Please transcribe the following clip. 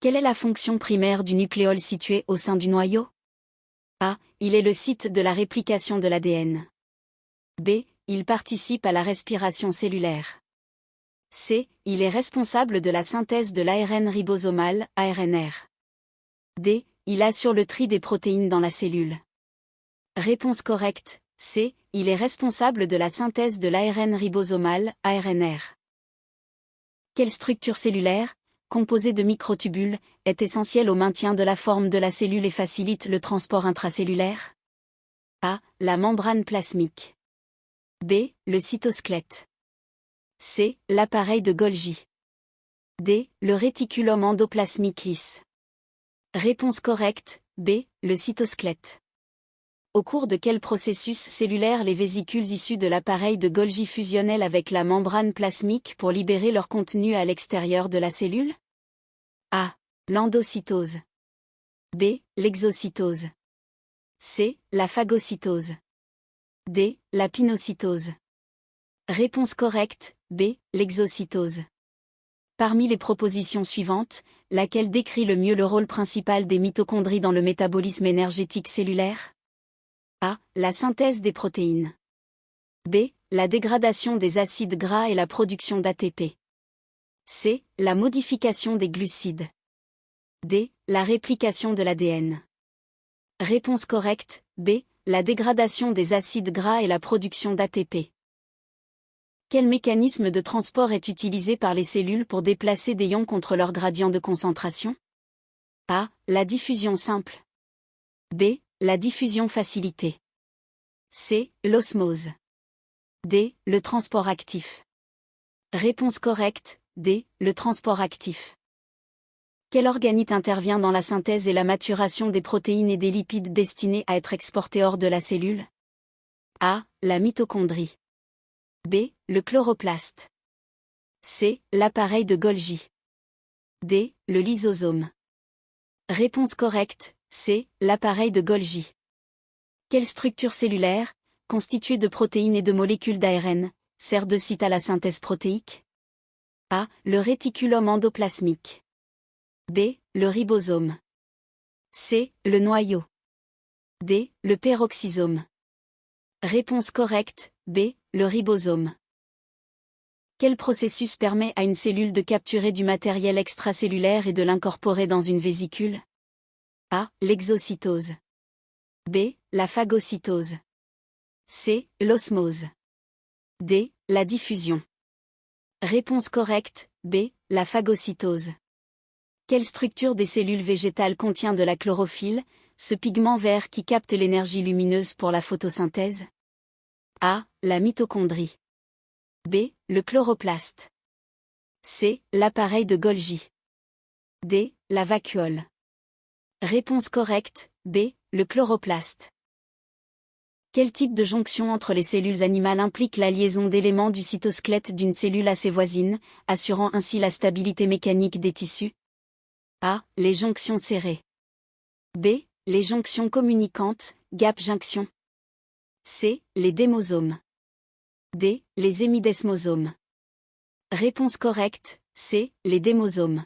Quelle est la fonction primaire du nucléole situé au sein du noyau? A. Il est le site de la réplication de l'ADN. B. Il participe à la respiration cellulaire. C. Il est responsable de la synthèse de l'ARN ribosomal, ARNR. D. Il assure le tri des protéines dans la cellule. Réponse correcte, C. Il est responsable de la synthèse de l'ARN ribosomal, ARNR. Quelle structure cellulaire, composée de microtubules, est essentielle au maintien de la forme de la cellule et facilite le transport intracellulaire? A. La membrane plasmique. B. Le cytosquelette. C. L'appareil de Golgi. D. Le réticulum endoplasmique lisse. Réponse correcte, B. Le cytosquelette. Au cours de quel processus cellulaire les vésicules issues de l'appareil de Golgi fusionnent avec la membrane plasmique pour libérer leur contenu à l'extérieur de la cellule? A. L'endocytose. B. L'exocytose. C. La phagocytose. D. La pinocytose. Réponse correcte, B. L'exocytose. Parmi les propositions suivantes, laquelle décrit le mieux le rôle principal des mitochondries dans le métabolisme énergétique cellulaire? A. La synthèse des protéines. B. La dégradation des acides gras et la production d'ATP. C. La modification des glucides. D. La réplication de l'ADN. Réponse correcte, B. La dégradation des acides gras et la production d'ATP. Quel mécanisme de transport est utilisé par les cellules pour déplacer des ions contre leur gradient de concentration? A. La diffusion simple. B. La diffusion facilitée. C. L'osmose. D. Le transport actif. Réponse correcte, D. Le transport actif. Quel organite intervient dans la synthèse et la maturation des protéines et des lipides destinés à être exportés hors de la cellule? A. La mitochondrie. B. Le chloroplaste. C. L'appareil de Golgi. D. Le lysosome. Réponse correcte, C. L'appareil de Golgi. Quelle structure cellulaire, constituée de protéines et de molécules d'ARN, sert de site à la synthèse protéique? A. Le réticulum endoplasmique. B. Le ribosome. C. Le noyau. D. Le peroxysome. Réponse correcte, B. Le ribosome. Quel processus permet à une cellule de capturer du matériel extracellulaire et de l'incorporer dans une vésicule? A. L'exocytose. B. La phagocytose. C. L'osmose. D. La diffusion. Réponse correcte, B. La phagocytose. Quelle structure des cellules végétales contient de la chlorophylle, ce pigment vert qui capte l'énergie lumineuse pour la photosynthèse? A. La mitochondrie. B. Le chloroplaste. C. L'appareil de Golgi. D. La vacuole. Réponse correcte, B. Le chloroplaste. Quel type de jonction entre les cellules animales implique la liaison d'éléments du cytosquelette d'une cellule à ses voisines, assurant ainsi la stabilité mécanique des tissus? A. Les jonctions serrées. B. Les jonctions communicantes, gap junction. C. Les démosomes. D. Les hémidesmosomes. Réponse correcte, C. Les démosomes.